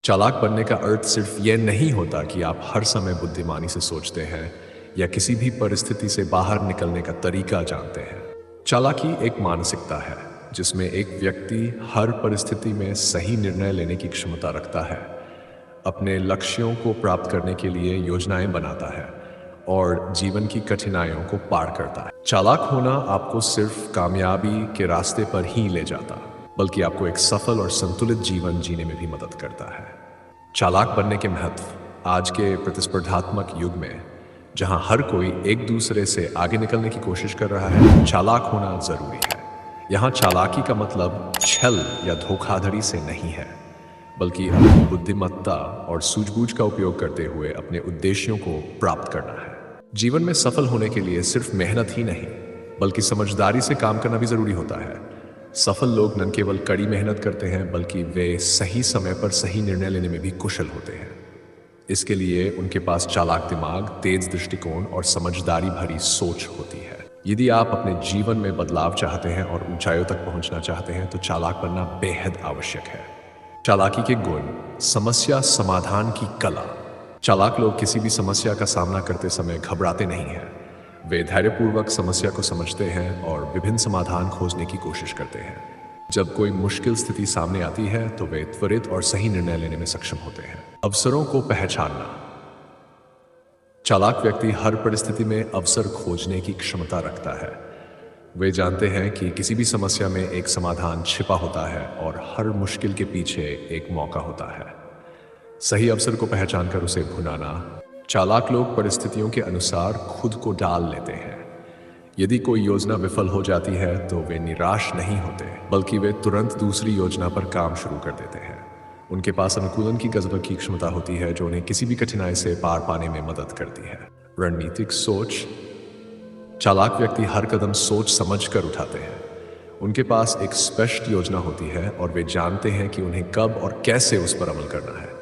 चालाक बनने का अर्थ सिर्फ ये नहीं होता कि आप हर समय बुद्धिमानी से सोचते हैं या किसी भी परिस्थिति से बाहर निकलने का तरीका जानते हैं। चालाकी एक मानसिकता है जिसमें एक व्यक्ति हर परिस्थिति में सही निर्णय लेने की क्षमता रखता है, अपने लक्ष्यों को प्राप्त करने के लिए योजनाएं बनाता है और जीवन की कठिनाइयों को पार करता है। चालाक होना आपको सिर्फ कामयाबी के रास्ते पर ही ले जाता, बल्कि आपको एक सफल और संतुलित जीवन जीने में भी मदद करता है। चालाक बनने के महत्व आज के प्रतिस्पर्धात्मक युग में, जहां हर कोई एक दूसरे से आगे निकलने की कोशिश कर रहा है, चालाक होना जरूरी है। यहाँ चालाकी का मतलब छल या धोखाधड़ी से नहीं है, बल्कि अपनी बुद्धिमत्ता और सूझबूझ का उपयोग करते हुए अपने उद्देश्यों को प्राप्त करना है। जीवन में सफल होने के लिए सिर्फ मेहनत ही नहीं, बल्कि समझदारी से काम करना भी जरूरी होता है। सफल लोग न केवल कड़ी मेहनत करते हैं, बल्कि वे सही समय पर सही निर्णय लेने में भी कुशल होते हैं। इसके लिए उनके पास चालाक दिमाग, तेज दृष्टिकोण और समझदारी भरी सोच होती है। यदि आप अपने जीवन में बदलाव चाहते हैं और ऊंचाइयों तक पहुंचना चाहते हैं, तो चालाक बनना बेहद आवश्यक है। चालाकी के गुण: समस्या समाधान की कला। चालाक लोग किसी भी समस्या का सामना करते समय घबराते नहीं हैं। वे धैर्यपूर्वक समस्या को समझते हैं और विभिन्न समाधान खोजने की कोशिश करते हैं। जब कोई मुश्किल स्थिति सामने आती है तो वे त्वरित और सही निर्णय लेने में सक्षम होते हैं। अवसरों को पहचानना। चालाक व्यक्ति हर परिस्थिति में अवसर खोजने की क्षमता रखता है। वे जानते हैं कि किसी भी समस्या में एक समाधान छिपा होता है और हर मुश्किल के पीछे एक मौका होता है। सही अवसर को पहचानकर उसे भुनाना। चालाक लोग परिस्थितियों के अनुसार खुद को डाल लेते हैं। यदि कोई योजना विफल हो जाती है तो वे निराश नहीं होते, बल्कि वे तुरंत दूसरी योजना पर काम शुरू कर देते हैं। उनके पास अनुकूलन की गजब की क्षमता होती है जो उन्हें किसी भी कठिनाई से पार पाने में मदद करती है। रणनीतिक सोच। चालाक व्यक्ति हर कदम सोच समझ कर उठाते हैं। उनके पास एक स्पष्ट योजना होती है और वे जानते हैं कि उन्हें कब और कैसे उस पर अमल करना है।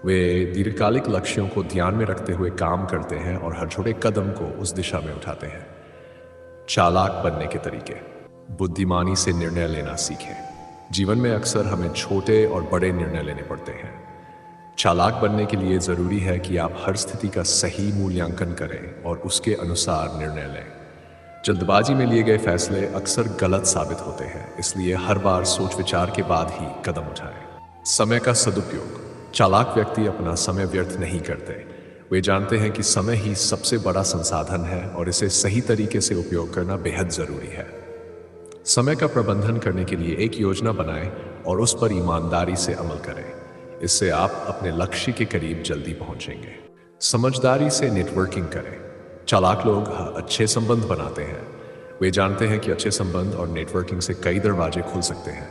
वे दीर्घकालिक लक्ष्यों को ध्यान में रखते हुए काम करते हैं और हर छोटे कदम को उस दिशा में उठाते हैं। चालाक बनने के तरीके: बुद्धिमानी से निर्णय लेना सीखें। जीवन में अक्सर हमें छोटे और बड़े निर्णय लेने पड़ते हैं। चालाक बनने के लिए जरूरी है कि आप हर स्थिति का सही मूल्यांकन करें और उसके अनुसार निर्णय लें। जल्दबाजी में लिए गए फैसले अक्सर गलत साबित होते हैं, इसलिए हर बार सोच विचार के बाद ही कदम उठाएं। समय का सदुपयोग। चालाक व्यक्ति अपना समय व्यर्थ नहीं करते। वे जानते हैं कि समय ही सबसे बड़ा संसाधन है और इसे सही तरीके से उपयोग करना बेहद जरूरी है। समय का प्रबंधन करने के लिए एक योजना बनाएं और उस पर ईमानदारी से अमल करें। इससे आप अपने लक्ष्य के करीब जल्दी पहुंचेंगे। समझदारी से नेटवर्किंग करें। चालाक लोग अच्छे संबंध बनाते हैं। वे जानते हैं कि अच्छे संबंध और नेटवर्किंग से कई दरवाजे खुल सकते हैं।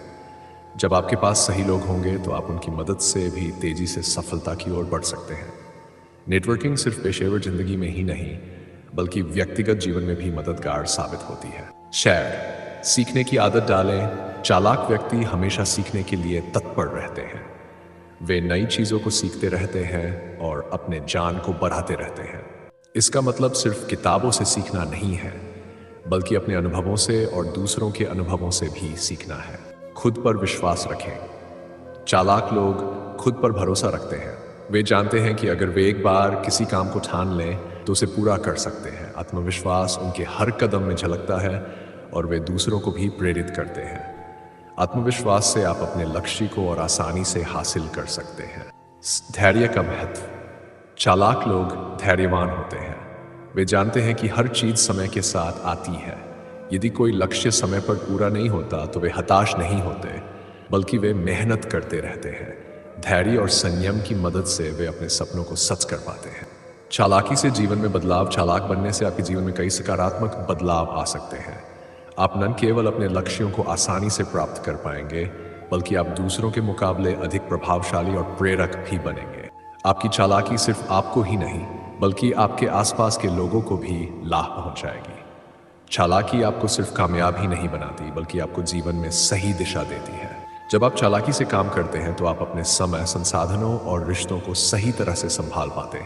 जब आपके पास सही लोग होंगे तो आप उनकी मदद से भी तेजी से सफलता की ओर बढ़ सकते हैं। नेटवर्किंग सिर्फ पेशेवर जिंदगी में ही नहीं, बल्कि व्यक्तिगत जीवन में भी मददगार साबित होती है। शेयर। सीखने की आदत डालें। चालाक व्यक्ति हमेशा सीखने के लिए तत्पर रहते हैं। वे नई चीजों को सीखते रहते हैं और अपने ज्ञान को बढ़ाते रहते हैं। इसका मतलब सिर्फ किताबों से सीखना नहीं है, बल्कि अपने अनुभवों से और दूसरों के अनुभवों से भी सीखना है। खुद पर विश्वास रखें। चालाक लोग खुद पर भरोसा रखते हैं। वे जानते हैं कि अगर वे एक बार किसी काम को ठान लें तो उसे पूरा कर सकते हैं। आत्मविश्वास उनके हर कदम में झलकता है और वे दूसरों को भी प्रेरित करते हैं। आत्मविश्वास से आप अपने लक्ष्य को और आसानी से हासिल कर सकते हैं। धैर्य का महत्व। चालाक लोग धैर्यवान होते हैं। वे जानते हैं कि हर चीज समय के साथ आती है। यदि कोई लक्ष्य समय पर पूरा नहीं होता तो वे हताश नहीं होते, बल्कि वे मेहनत करते रहते हैं। धैर्य और संयम की मदद से वे अपने सपनों को सच कर पाते हैं। चालाकी से जीवन में बदलाव। चालाक बनने से आपके जीवन में कई सकारात्मक बदलाव आ सकते हैं। आप न केवल अपने लक्ष्यों को आसानी से प्राप्त कर पाएंगे, बल्कि आप दूसरों के मुकाबले अधिक प्रभावशाली और प्रेरक भी बनेंगे। आपकी चालाकी सिर्फ आपको ही नहीं, बल्कि आपके आसपास के लोगों को भी लाभ पहुंचाएगी। चालाकी आपको सिर्फ कामयाब ही नहीं बनाती, बल्कि आपको जीवन में सही दिशा देती है। जब आप चालाकी से काम करते हैं तो आप अपने समय, संसाधनों और रिश्तों को सही तरह से संभाल पाते हैं।